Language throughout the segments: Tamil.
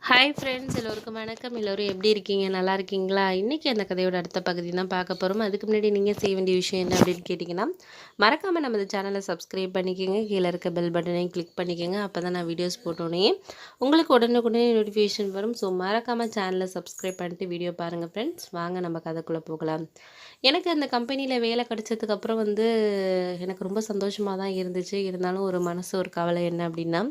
ஹாய் ஃப்ரெண்ட்ஸ், எல்லோருக்கும் வணக்கம். எல்லோரும் எப்படி இருக்கீங்க? நல்லா இருக்கீங்களா? இன்றைக்கி அந்த கதையோட அடுத்த பகுதி தான் பார்க்க போகிறோம். அதுக்கு முன்னாடி நீங்கள் செய்ய வேண்டிய விஷயம் என்ன அப்படின்னு கேட்டிங்கன்னா, மறக்காமல் நம்ம சேனலை சப்ஸ்கிரைப் பண்ணிக்கோங்க. கீழே இருக்க பெல் பட்டனையும் கிளிக் பண்ணிக்கோங்க. அப்போ தான் நான் வீடியோஸ் போட்டோன்னே உங்களுக்கு உடனுக்குடனே நோட்டிஃபிகேஷன் வரும். ஸோ மறக்காமல் சேனலை சப்ஸ்கிரைப் பண்ணிட்டு வீடியோ பாருங்கள் ஃப்ரெண்ட்ஸ். வாங்க நம்ம கதைக்குள்ளே போகலாம். எனக்கு அந்த கம்பெனியில் வேலை கிடைச்சதுக்கப்புறம் எனக்கு ரொம்ப சந்தோஷமாக தான் இருந்துச்சு. இருந்தாலும் ஒரு மனசு ஒரு கவலை என்ன அப்படின்னா,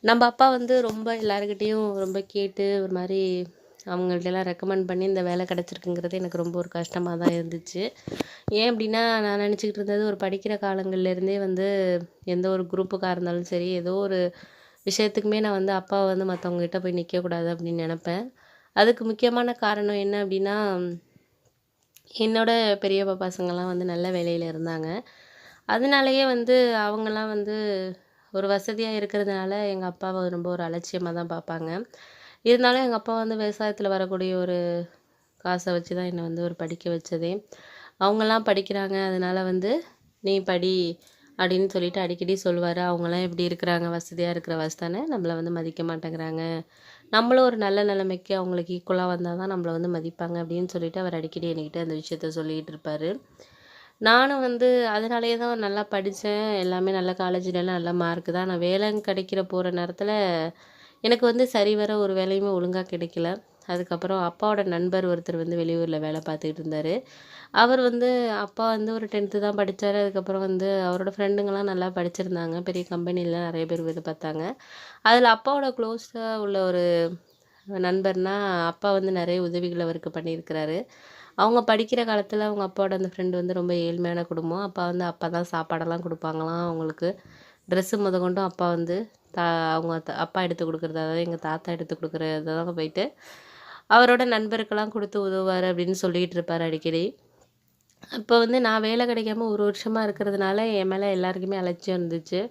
நம்ம அப்பா ரொம்ப எல்லாருக்கிட்டேயும் ரொம்ப கேட்டு ஒரு மாதிரி அவங்கள்ட்டலாம் ரெக்கமெண்ட் பண்ணி இந்த வேலை கிடச்சிருக்குங்கிறது எனக்கு ரொம்ப ஒரு கஷ்டமாக தான் இருந்துச்சு. ஏன் அப்படின்னா, நான் நினச்சிக்கிட்டு இருந்தது ஒரு படிக்கிற காலங்கள்லேருந்தே எந்த ஒரு குரூப்புக்காக இருந்தாலும் சரி, ஏதோ ஒரு விஷயத்துக்குமே நான் அப்பாவை மற்றவங்ககிட்ட போய் நிற்கக்கூடாது அப்படின்னு நினப்பேன். அதுக்கு முக்கியமான காரணம் என்ன அப்படின்னா, என்னோட பெரியப்பா பசங்கள்லாம் நல்ல வேலையில் இருந்தாங்க. அதனாலேயே அவங்கலாம் ஒரு வசதியாக இருக்கிறதுனால எங்கள் அப்பாவை ரொம்ப ஒரு அலட்சியமாக தான் பார்ப்பாங்க. இருந்தாலும் எங்கள் அப்பா விவசாயத்தில் வரக்கூடிய ஒரு காசை வச்சு தான் என்னை ஒரு படிக்க வச்சதே. அவங்கெல்லாம் படிக்கிறாங்க, அதனால் நீ படி அப்படின்னு சொல்லிட்டு அடிக்கடி சொல்லுவார். அவங்களாம் எப்படி இருக்கிறாங்க, வசதியாக இருக்கிற தானே நம்மளை மதிக்க மாட்டேங்கிறாங்க. நம்மளும் ஒரு நல்ல நிலைமைக்கு அவங்களுக்கு ஈக்குவலாக வந்தால் தான் நம்மளை மதிப்பாங்க அப்படின்னு சொல்லிட்டு அவர் அடிக்கடி என்கிட்ட அந்த விஷயத்த சொல்லிகிட்டு இருப்பார். நானும் அதனாலேயே தான் நல்லா படித்தேன். எல்லாமே நல்ல காலேஜ்லலாம் நல்ல மார்க்கு தான். நான் வேலை கிடைக்கிற போகிற நேரத்தில் எனக்கு சரிவர ஒரு வேலையுமே ஒழுங்காக கிடைக்கல. அதுக்கப்புறம் அப்பாவோட நண்பர் ஒருத்தர் வெளியூரில் வேலை பார்த்துக்கிட்டு இருந்தார். அவர் அப்பா ஒரு 10th தான் படித்தார். அதுக்கப்புறம் அவரோட ஃப்ரெண்டுங்கலாம் நல்லா படிச்சிருந்தாங்க. பெரிய கம்பெனியில் நிறைய பேர் வேலை பார்த்தாங்க. அதில் அப்பாவோட க்ளோஸாக உள்ள ஒரு நண்பர்னா, அப்பா நிறைய உதவிகள் அவருக்கு பண்ணியிருக்கிறாரு. அவங்க படிக்கிற காலத்தில் அவங்க அப்பாவோட அந்த ஃப்ரெண்டு ரொம்ப ஏழ்மையான குடும்பம். அப்பா தான் சாப்பாடெல்லாம் குடுப்பாங்களாம் அவங்களுக்கு. ட்ரெஸ்ஸு மொதற்கொண்டும் அப்பா தா அவங்க அப்பா எடுத்து கொடுக்குறது, அதாவது எங்கள் தாத்தா எடுத்து கொடுக்குறத போயிட்டு அவரோட நண்பருக்கெல்லாம் கொடுத்து உதவுவார் அப்படின்னு சொல்லிகிட்டு இருப்பார் அடிக்கடி. அப்போ நான் வேலை கிடைக்காம ஒரு வருஷமாக இருக்கிறதுனால என் மேலே எல்லாருக்குமே அலட்சியம் இருந்துச்சு.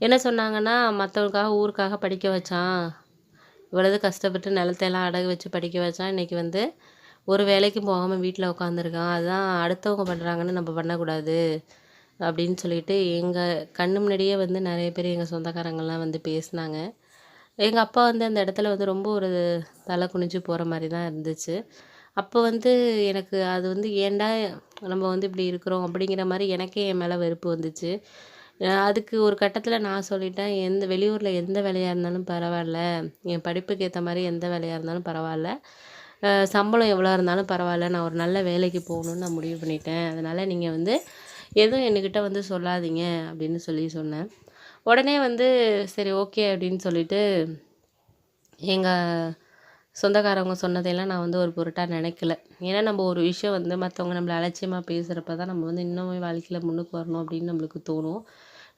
என்ன சொன்னாங்கன்னா, மற்றவங்களுக்காக ஊருக்காக படிக்க வச்சான், இவ்வளவு கஷ்டப்பட்டு நிலத்தையெல்லாம் அடகு வச்சு படிக்க வச்சான், இன்றைக்கி ஒரு வேலைக்கும் போகாமல் வீட்டில் உட்காந்துருக்கான், அதுதான் அடுத்தவங்க பண்ணுறாங்கன்னு நம்ம பண்ணக்கூடாது அப்படின்னு சொல்லிட்டு எங்கள் கண்ணு முன்னாடியே நிறைய பேர் எங்கள் சொந்தக்காரங்கள்லாம் பேசினாங்க. எங்கள் அப்பா அந்த இடத்துல ரொம்ப ஒரு தலை குனிஞ்சு போகிற மாதிரி தான் இருந்துச்சு. அப்போ எனக்கு அது ஏன்டா நம்ம இப்படி இருக்கிறோம் அப்படிங்கிற மாதிரி எனக்கே என் மேலே வெறுப்பு வந்துச்சு. அதுக்கு ஒரு கட்டத்தில் நான் சொல்லிட்டேன், வெளியூரில் எந்த வேலையாக இருந்தாலும் பரவாயில்ல, என் படிப்புக்கு ஏற்ற மாதிரி எந்த வேலையாக இருந்தாலும் பரவாயில்ல, சம்பளம் எவ்வளோ இருந்தாலும் பரவாயில்ல, நான் ஒரு நல்ல வேலைக்கு போகணுன்னு நான் முடிவு பண்ணிட்டேன். அதனால் நீங்கள் எதுவும் என்கிட்ட சொல்லாதீங்க அப்படின்னு சொன்னேன். உடனே சரி ஓகே அப்படின்னு சொல்லிட்டு எங்கள் சொந்தக்காரவங்க சொன்னதையெல்லாம் நான் ஒரு பொருட்டாக நினைக்கல. ஏன்னா நம்ம ஒரு விஷயம் மற்றவங்க நம்மளை அலட்சியமாக பேசுகிறப்ப தான் நம்ம இன்னுமே வாழ்க்கையில் முன்னுக்கு வரணும் அப்படின்னு நம்மளுக்கு தோணும்.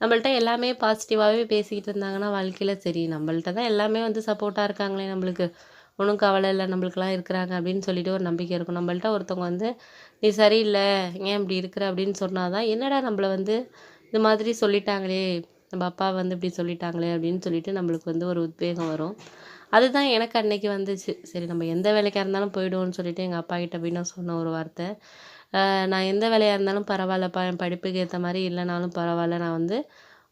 நம்மள்ட்ட எல்லாமே பாசிட்டிவாகவே பேசிக்கிட்டு இருந்தாங்கன்னா வாழ்க்கையில் சரி, நம்மள்ட்ட தான் எல்லாமே சப்போர்ட்டாக இருக்காங்களே, நம்மளுக்கு ஒன்றும் கவலை இல்லை, நம்மளுக்கெல்லாம் இருக்கிறாங்க அப்படின்னு சொல்லிட்டு ஒரு நம்பிக்கை இருக்கும். நம்மள்ட்ட ஒருத்தவங்க நீ சரியில்லை, ஏன் இப்படி இருக்கிற அப்படின்னு சொன்னால் தான், என்னடா நம்மளை இந்த மாதிரி சொல்லிட்டாங்களே, நம்ம அப்பா இப்படி சொல்லிட்டாங்களே அப்படின்னு சொல்லிட்டு நம்மளுக்கு ஒரு உத்வேகம் வரும். அதுதான் எனக்கு அன்னைக்கு வந்துச்சு. சரி, நம்ம எந்த வேலைக்கா இருந்தாலும் போயிடுவோம்னு சொல்லிட்டு எங்கள் அப்பாகிட்ட போய் நான் சொன்ன ஒரு வார்த்தை. நான் எந்த வேலையாக இருந்தாலும் பரவாயில்லப்பா, என் படிப்புக்கு ஏற்ற மாதிரி இல்லைனாலும் பரவாயில்ல, நான்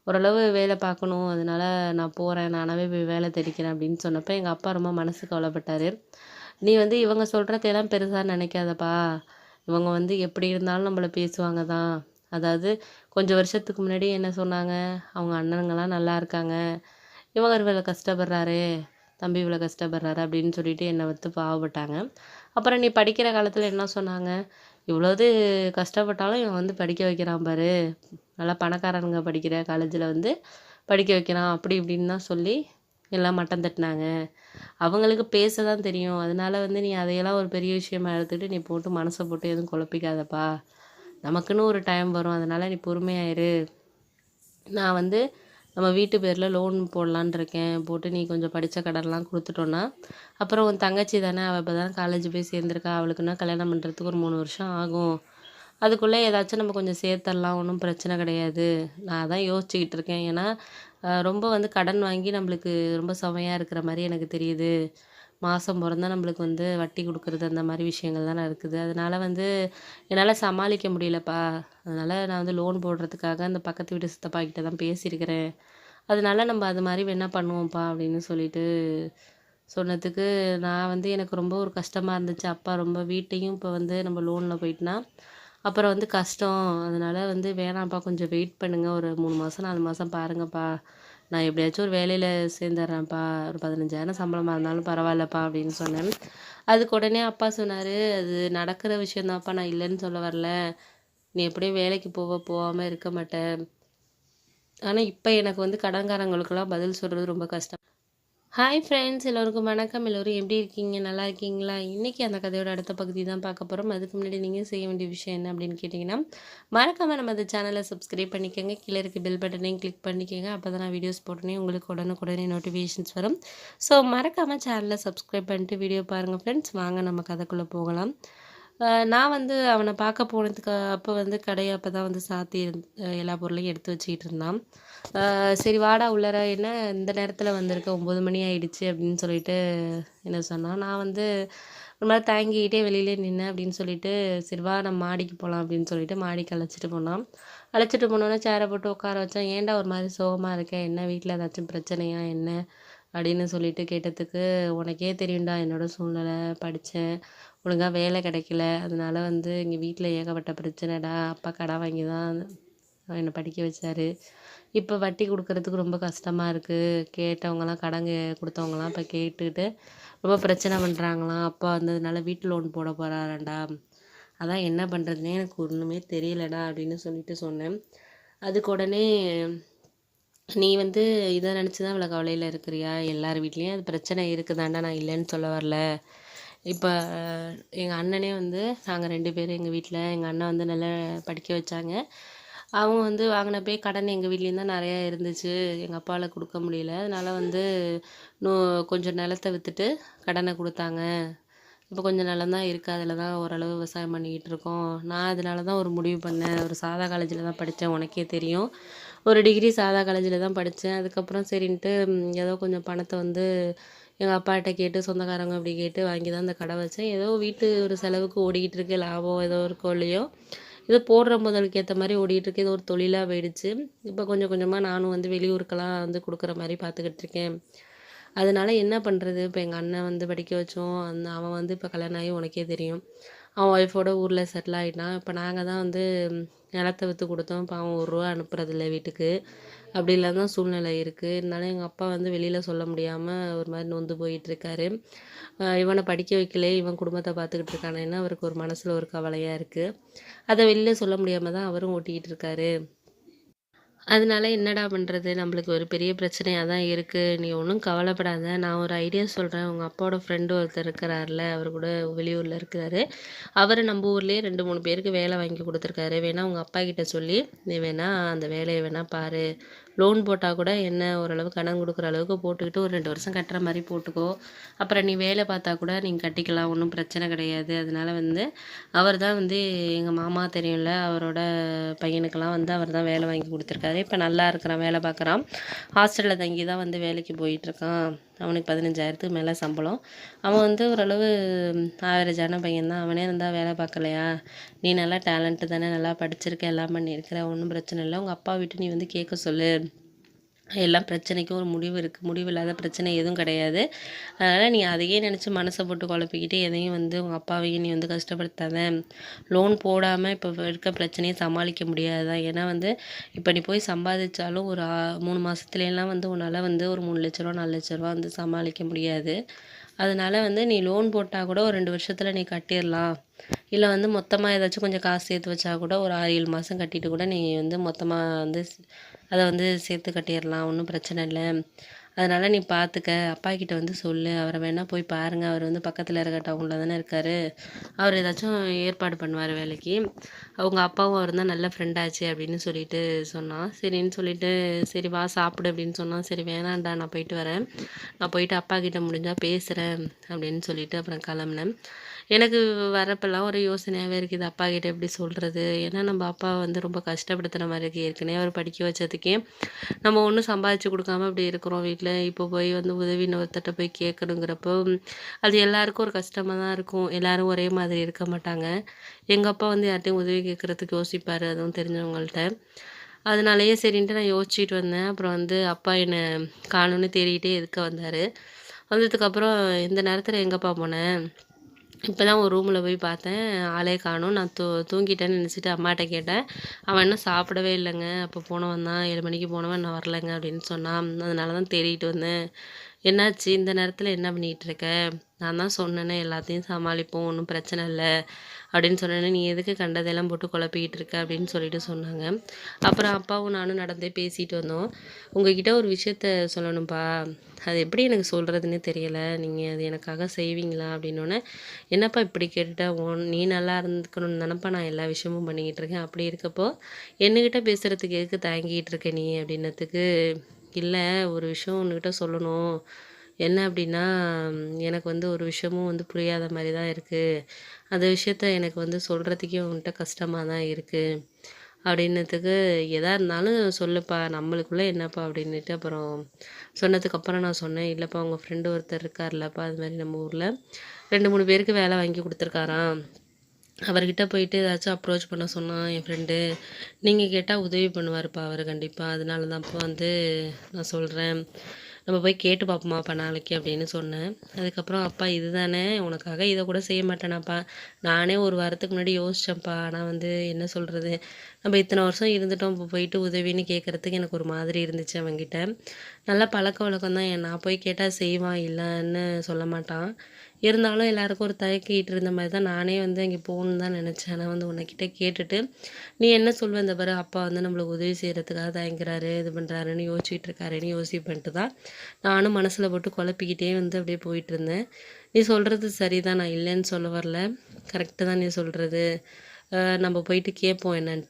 ஓரளவு வேலை பார்க்கணும், அதனால நான் போகிறேன், நானாகவே போய் வேலை தேடிக்கிறேன் அப்படின்னு சொன்னப்போ எங்கள் அப்பா ரொம்ப மனசு கவலைப்பட்டார். நீ இவங்க சொல்கிறதையெல்லாம் பெருசாக நினைக்காதப்பா, இவங்க எப்படி இருந்தாலும் நம்மளை பேசுவாங்க தான். அதாவது கொஞ்சம் வருஷத்துக்கு முன்னாடி என்ன சொன்னாங்க, அவங்க அண்ணனுங்கள்லாம் நல்லா இருக்காங்க, இவங்க இவ்வளோ கஷ்டப்படுறாரு, தம்பி இவ்வளோ கஷ்டப்படுறாரு அப்படின்னு சொல்லிட்டு என்னை பாவப்பட்டாங்க. அப்புறம் நீ படிக்கிற காலத்தில் என்ன சொன்னாங்க, இவ்வளோது கஷ்டப்பட்டாலும் இவன் படிக்க வைக்கிறான் பாரு, நல்லா பணக்காரனுங்க படிக்கிற காலேஜில் படிக்க வைக்கிறான் அப்படி இப்படின்னு தான் சொல்லி எல்லாம் மட்டம் தட்டினாங்க. அவங்களுக்கு பேச தான் தெரியும், அதனால நீ அதையெல்லாம் ஒரு பெரிய விஷயமா எடுத்துக்கிட்டு நீ போட்டு மனசை போட்டு எதுவும் குழப்பிக்காதப்பா, நமக்குன்னு ஒரு டைம் வரும், அதனால் நீ பொறுமையாயிரு. நான் நம்ம வீட்டு பேரில் லோன் போடலான்னு இருக்கேன், போட்டு நீ கொஞ்சம் படித்த கடன்லாம் கொடுத்துட்டோன்னா, அப்புறம் உன் தங்கச்சி தானே, அவள் இப்போ தான் காலேஜ் போய் சேர்ந்துருக்கா, அவளுக்குன்னா கல்யாணம் பண்ணுறதுக்கு ஒரு 3 வருஷம் ஆகும், அதுக்குள்ளே ஏதாச்சும் நம்ம கொஞ்சம் சேர்த்தரலாம், ஒன்றும் பிரச்சனை கிடையாது. நான் அதான் யோசிச்சுக்கிட்டு இருக்கேன். ஏன்னா ரொம்ப கடன் வாங்கி நம்மளுக்கு ரொம்ப சுமையாக இருக்கிற மாதிரி எனக்கு தெரியுது. மாதம் பிறந்தா நம்மளுக்கு வட்டி கொடுக்குறது அந்த மாதிரி விஷயங்கள் தானே இருக்குது. அதனால் என்னால் சமாளிக்க முடியலப்பா, அதனால் நான் லோன் போடுறதுக்காக அந்த பக்கத்து வீட்டு சித்தப்பா கிட்ட தான் பேசியிருக்கிறேன், அதனால நம்ம அது மாதிரி வேணால் பண்ணுவோம்ப்பா அப்படின்னு சொல்லிட்டு சொன்னதுக்கு நான் வந்து எனக்கு ரொம்ப ஒரு கஷ்டமாக இருந்துச்சு. அப்பா ரொம்ப வீட்டையும் இப்போ வந்து நம்ம லோனில் போயிட்டுனா அப்புறம் வந்து கஷ்டம். அதனால வந்து வேணாம்ப்பா கொஞ்சம் வெயிட் பண்ணுங்க. ஒரு 3 மாதம் 4 மாதம் பாருங்கப்பா. நான் எப்படியாச்சும் ஒரு வேலையில் சேர்ந்துடுறேன்ப்பா. ஒரு 15,000 சம்பளமாக இருந்தாலும் பரவாயில்லப்பா அப்படின்னு சொன்னேன். அதுக்கு உடனே அப்பா சொன்னார், அது நடக்கிற விஷயம் தான்ப்பா, நான் இல்லைன்னு சொல்ல வரல. நீ எப்படியும் வேலைக்கு போகாமல் இருக்க மாட்ட. ஆனா இப்ப எனக்கு வந்து கடன்காரங்களுக்கெல்லாம் பதில் சொல்றது ரொம்ப கஷ்டம். ஹாய் ஃப்ரெண்ட்ஸ், எல்லோருக்கும் வணக்கம். எல்லோரும் எப்படி இருக்கீங்க? நல்லா இருக்கீங்களா? இன்னைக்கு அந்த கதையோட அடுத்த பகுதி தான் பார்க்க போறோம். அதுக்கு முன்னாடி நீங்க செய்ய வேண்டிய விஷயம் என்ன அப்படின்னு கேட்டிங்கன்னா, மறக்காம நம்ம அந்த சேனலை சப்ஸ்கிரைப் பண்ணிக்கோங்க. கீழே இருக்க பெல் பட்டனையும் கிளிக் பண்ணிக்கோங்க. அப்பதான் நான் வீடியோஸ் போட்டோன்னே உங்களுக்கு உடனுக்குடனே நோட்டிஃபிகேஷன்ஸ் வரும். ஸோ மறக்காம சேனலை சப்ஸ்கிரைப் பண்ணிட்டு வீடியோ பாருங்க ஃப்ரெண்ட்ஸ். வாங்க நம்ம கதைக்குள்ள போகலாம். நான் வந்து அவன பார்க்க போனதுக்கு அப்போ வந்து கடைய அப்ப தான் வந்து சாத்தி எல்லா பொருளையும் எடுத்து வச்சுக்கிட்டு இருந்தான். சரி வாடா உள்ளார, என்ன இந்த நேரத்தில வந்திருக்க, 9 மணி ஆயிடுச்சு அப்படின்னு சொல்லிட்டு என்ன சொன்னான். நான் வந்து ஒரு மாரி தயங்கிக்கிட்டே வெளியிலே நின்னேன் அப்படின்னு சொல்லிட்டு, சரி வா நம்ம மாடிக்கு போலாம் அப்படின்னு சொல்லிட்டு மாடிக்கு அழைச்சிட்டு போனான். அழைச்சிட்டு போனோனே சேர போட்டு உட்கார வச்சான். ஏன்டா ஒரு மாரி சோகமா இருக்க? என்ன வீட்ல ஏதாச்சும் பிரச்சனையா என்ன? அப்படின்னு சொல்லிட்டு கேட்டதுக்கு, உனக்கே தெரியும்டா என்னோட சூழ்நிலை. படிச்சேன். ஒழுங்கா வேலை கிடைக்கல. அதனால வந்து எங்க வீட்ல ஏகப்பட்ட பிரச்சனைடா. அப்பா கடன் வாங்கி தான் என்ன படிக்க வச்சாரு. இப்ப வட்டி குடுக்குறதுக்கு ரொம்ப கஷ்டமா இருக்கு. கேட்டவங்கலாம் கடன் குடுத்தவங்கலாம் இப்ப கேட்டுட்டு ரொம்ப பிரச்சனை பண்றாங்களாம். அப்பா வந்ததுனால வீட்டு லோன் போட போறாராம்டா. அதான் என்ன பண்றதுன்னே எனக்கு ஒண்ணுமே தெரியலடா அப்படின்னு சொல்லிட்டு சொன்னேன். அதுக்கு உடனே, நீ வந்து இத நினைச்சு தான் இவ்வளோ கவலையில இருக்கிறியா? எல்லார் வீட்லயும் அது பிரச்சனை இருக்குதான்டா. நான் இல்லைன்னு சொல்ல வரல. இப்ப எங்க அண்ணனே வந்து நாங்க 2 பேரும் எங்க வீட்ல எங்க அண்ணன் வந்து நல்லா படிக்க வச்சாங்க. அவங்க வந்து வாங்கினப்பயே கடன் எங்க வீட்லேயும் தான் நெறையா இருந்துச்சு. எங்க அப்பாவால குடுக்க முடியல. அதனால வந்து நோ கொஞ்சம் நிலத்த வித்துட்டு கடன குடுத்தாங்க. இப்போ கொஞ்சம் நிலம் தான் இருக்கு. அதில தான் ஓரளவு விவசாயம் பண்ணிக்கிட்டு இருக்கோம். நான் அதனால தான் ஒரு முடிவு பண்ணேன். ஒரு சாதா காலேஜில தான் படித்தேன், உனக்கே தெரியும். ஒரு டிகிரி சாதா காலேஜில தான் படித்தேன். அதுக்கப்புறம் சரின்ட்டு ஏதோ கொஞ்சம் பணத்த வந்து எங்க அப்பாட்ட கேட்டு, சொந்தக்காரங்க அப்படி கேட்டு வாங்கி தான் அந்த கடை வச்சேன். ஏதோ வீட்டு ஒரு செலவுக்கு ஓடிக்கிட்டு இருக்கு. லாபம் ஏதோ இருக்கோ இல்லையோ, ஏதோ போடுற முதலுக்கு ஏத்த மாரி ஓடிட்டு இருக்கு. ஏதோ ஒரு தொழிலா போயிடுச்சு. இப்போ கொஞ்சம் கொஞ்சமா நானும் வந்து வெளியூருக்கெல்லாம் வந்து குடுக்குற மாரி பார்த்துக்கிட்டு இருக்கேன். அதனால என்ன பண்றது? இப்ப எங்க அண்ணன் வந்து படிக்க வச்சோம். அவன் வந்து இப்ப கல்யாணம் ஆகி உனக்கே தெரியும். அவன் ஒய்ஃபோட ஊர்ல செட்டில் ஆயிட்டான். இப்ப நாங்க தான் வந்து நிலத்த வித்து குடுத்தோம். இப்ப அவன் ரூ. 1 அனுப்புறதில்ல வீட்டுக்கு. அப்படிலாம் தான் சூழ்நிலை இருக்கு. இருந்தாலும் எங்க அப்பா வந்து வெளியில சொல்ல முடியாம ஒரு மாரி நொந்து போயிட்டு இருக்காரு. இவன படிக்க வைக்கலே, இவன் குடும்பத்த பார்த்துக்கிட்டு இருக்கானேன்னு அவருக்கு ஒரு மனசுல ஒரு கவலையா இருக்கு. அத வெளில சொல்ல முடியாம தான் அவரும் ஓட்டிக்கிட்டு இருக்காரு. அதனால என்னடா பண்றது? நம்மளுக்கு ஒரு பெரிய பிரச்சனையா தான் இருக்கு. நீ ஒண்ணும் கவலைப்படாத. நான் ஒரு ஐடியா சொல்றேன். உங்க அப்பாவோட ஃப்ரெண்டு ஒருத்தர் இருக்கிறார்ல, அவரு கூட வெளியூர்ல இருக்கிறாரு. அவரு நம்ம ஊர்லயே 2, 3 பேருக்கு வேலை வாங்கி குடுத்துருக்காரு. வேணா உங்க அப்பா கிட்ட சொல்லி, நீ வேணா அந்த வேலைய வேணா பாரு. லோன் போட்டா கூட என்ன ஓரளவு கடன் குடுக்குற அளவுக்கு போட்டுக்கிட்டு ஒரு 2 வருஷம் கட்டுற மாரி போட்டுக்கோ. அப்புறம் நீ வேலை பார்த்தா கூட நீங்க கட்டிக்கலாம். ஒண்ணும் பிரச்சனை கிடையாது. அதனால வந்து அவர் தான் வந்து எங்க மாமா தெரியும்ல, அவரோட பையனுக்கெல்லாம் வந்து அவர் தான் வேலை வாங்கி குடுத்துருக்காரு. இப்ப நல்லா இருக்கிறான், வேலை பார்க்குறான். ஹாஸ்டல்ல தங்கி தான் வந்து வேலைக்கு போயிட்டுருக்கான். அவனுக்கு 15,000த்துக்கு மேல சம்பளம். அவன் வந்து ஓரளவு ஆவரேஜான பையன் தான். அவனே இருந்தா வேலை பார்க்கலையா? நீ நல்லா டேலண்ட்டு தானே, நல்லா படிச்சிருக்க, எல்லாம் பண்ணியிருக்கிற, ஒண்ணும் பிரச்சனை இல்ல. உங்க அப்பா விட்டு நீ வந்து கேட்க சொல்லு. எல்லா பிரச்சனைக்கும் ஒரு முடிவு இருக்கு. முடிவு இல்லாத பிரச்சனை எதுவும் கிடையாது. அதனால நீ அதையே நினச்சு மனச போட்டு குழப்பிக்கிட்டு எதையும் வந்து உங்க அப்பாவையும் நீ வந்து கஷ்டப்படுத்தாத. லோன் போடாம இப்போ இருக்க பிரச்சனைய சமாளிக்க முடியாதா? ஏன்னா வந்து இப்போ நீ போய் சம்பாதிச்சாலும் ஒரு 3 மாசத்துலலாம் வந்து உன்னால வந்து ஒரு ரூ. 3,00,000 4,00,000 வந்து சமாளிக்க முடியாது. அதனால வந்து நீ லோன் போட்டா கூட ஒரு 2 வருஷத்துல நீ கட்டிறலாம். இல்ல வந்து மொத்தமா ஏதாச்சும் கொஞ்சம் காசு சேர்த்து வச்சா கூட ஒரு 6, 7 மாசம் கட்டிட்டு கூட நீ வந்து மொத்தமா வந்து அத வந்து சேர்த்து கட்டிறலாம். ஒண்ணும் பிரச்சனை இல்ல. அதனால நீ பார்த்துக்க. அப்பாகிட்ட வந்து சொல்லு. அவர வேணா போய் பாருங்க. அவர் வந்து பக்கத்துல இருக்க டவுன்ல தானே இருக்காரு. அவர் ஏதாச்சும் ஏற்பாடு பண்ணுவாரு வேலைக்கு. அவங்க அப்பாவும் அவரும் தான் நல்ல ஃப்ரெண்ட் ஆச்சே அப்படின்னு சொல்லிட்டு சொன்னான். சரின்னு சொல்லிட்டு, சரி வா சாப்பிடு அப்படின்னு சொன்னான். சரி வேணான்டா, நான் போயிட்டு வரேன். நான் போயிட்டு அப்பாகிட்ட முடிஞ்சா பேசுறேன் அப்படின்னு சொல்லிட்டு அப்புறம் கிளம்புனேன். எனக்கு வரப்பெல்லாம் ஒரு யோசனையாவே இருக்குது. அப்பாகிட்ட எப்படி சொல்றது? ஏன்னா நம்ம அப்பாவ வந்து ரொம்ப கஷ்டப்படுத்துன மாரி இருக்கு. ஏற்கனவே அவர் படிக்க வச்சதுக்கே நம்ம ஒண்ணும் சம்பாதிச்சு குடுக்காம இப்படி இருக்கிறோம் வீட்ல. இப்போ போய் வந்து உதவி இன்னொருத்தர்ட்ட போய் கேட்கணுங்கிறப்போ, அது எல்லாருக்கும் ஒரு கஷ்டமா தான் இருக்கும். எல்லாரும் ஒரே மாதிரி இருக்க மாட்டாங்க. எங்க அப்பா வந்து யார்ட்டயும் உதவி கேட்கறதுக்கு யோசிப்பாரு, அதுவும் தெரிஞ்சவங்கள்ட்ட. அதனாலயே சரின்ட்டு நான் யோசிச்சுட்டு வந்தேன். அப்புறம் வந்து அப்பா என்ன காணோம்னு தேடிட்டே எதுக்க வந்தாரு. வந்ததுக்கப்புறம் இந்த நேரத்தில் எங்கேப்பா போனேன், இப்போ தான் ஒரு ரூமில் போய் பார்த்தேன், ஆளே காணோம். நான் தூங்கிட்டேன்னு நினச்சிட்டு அம்மாட்ட கேட்டேன். அவன் இன்னும் சாப்பிடவே இல்லைங்க. அப்போ போனவன் தான் 7 மணிக்கு போனவன் நான் வரலைங்க அப்படின்னு சொன்னான். அதனால தான் தேடிட்டு வந்தேன். என்னாச்சு இந்த நேரத்தில் என்ன பண்ணிகிட்டு இருக்க? நான் தான் சொன்னேனே எல்லாத்தையும் சமாளிப்போம், ஒன்றும் பிரச்சனை இல்லை அப்படின்னு சொன்னேனே, நீ எதுக்கு கண்டதெல்லாம் போட்டு குழப்பிக்கிட்டு இருக்க அப்படின்னு சொல்லிட்டு சொன்னாங்க. அப்புறம் அப்பாவும் நானும் நடந்தே பேசிட்டு வந்தோம். உங்ககிட்ட ஒரு விஷயத்த சொல்லணும்ப்பா, அது எப்படி எனக்கு சொல்கிறதுன்னு தெரியலை, நீங்கள் அது எனக்காக செய்வீங்களா அப்படின்னோடனே, என்னப்பா இப்படி கேட்டுட்ட, நீ நல்லா இருந்துக்கணும்னு தானப்பா நான் எல்லா விஷயமும் பண்ணிக்கிட்டு இருக்கேன், அப்படி இருக்கப்போ என்கிட்ட பேசுகிறதுக்கு எதுக்கு தயங்கிட்டு இருக்க நீ அப்படின்னதுக்கு, இல்லை ஒரு விஷயம் உன்கிட்ட சொல்லணும். என்ன அப்படின்னா, எனக்கு வந்து ஒரு விஷயமும் வந்து புரியாத மாதிரி தான் இருக்குது. அந்த விஷயத்த எனக்கு வந்து சொல்கிறதுக்கே உன்கிட்ட கஷ்டமாக தான் இருக்குது அப்படின்னதுக்கு, எதா இருந்தாலும் சொல்லுப்பா, நம்மளுக்குள்ளே என்னப்பா அப்படின்னுட்டு அப்புறம் சொன்னதுக்கப்புறம் நான் சொன்னேன், இல்லைப்பா உங்கள் ஃப்ரெண்டு ஒருத்தர் இருக்கார்லப்பா, அது மாதிரி நம்ம ஊரில் 2, 3 பேருக்கு வேலை வாங்கி கொடுத்துருக்காராம். அவர்கிட்ட போயிட்டு ஏதாச்சும் அப்ரோச் பண்ண சொன்னான் என் ஃப்ரெண்டு. நீங்கள் கேட்டால் உதவி பண்ணுவாருப்பா அவர் கண்டிப்பாக. அதனால தான்ப்பா வந்து நான் சொல்கிறேன். நம்ம போய் கேட்டு பார்ப்போமாப்பா நாளைக்கு அப்படின்னு சொன்னேன். அதுக்கப்புறம் அப்பா இதுதானே உனக்காக இதை கூட செய்ய மாட்டேனாப்பா. நானே ஒரு வாரத்துக்கு முன்னாடி யோசித்தேன்ப்பா. ஆனால் வந்து என்ன சொல்கிறது, நம்ம இத்தனை வருஷம் இருந்துட்டோம், இப்போ போயிட்டு உதவின்னு கேட்குறதுக்கு எனக்கு ஒரு மாதிரி இருந்துச்சு அவன்கிட்ட. நல்லா பழக்க வழக்கம் தான். நான் போய் கேட்டால் செய்வான், இல்லைன்னு சொல்ல மாட்டான். இருந்தாலும் எல்லாருக்கும் ஒரு தயக்கிட்டு இருந்த மாதிரி தான் நானே வந்து அங்கே போகணுன்னு தான் நினச்சேன். ஆனால் வந்து உன்னைக்கிட்ட கேட்டுட்டு நீ என்ன சொல்வ, இந்த பாரு அப்பா வந்து நம்மளுக்கு உதவி செய்கிறதுக்காக தயங்குறாரு, இது பண்ணுறாருன்னு யோசிச்சுட்டு இருக்காருன்னு யோசிப்பேன்ட்டு தான் நானும் மனசில் போட்டு குழப்பிக்கிட்டே வந்து அப்படியே போயிட்டுருந்தேன். நீ சொல்கிறது சரிதான், நான் இல்லைன்னு சொல்ல வரல. கரெக்டு தான் நீ சொல்கிறது. நம்ம போயிட்டு கேட்போம் என்னன்ட்டு.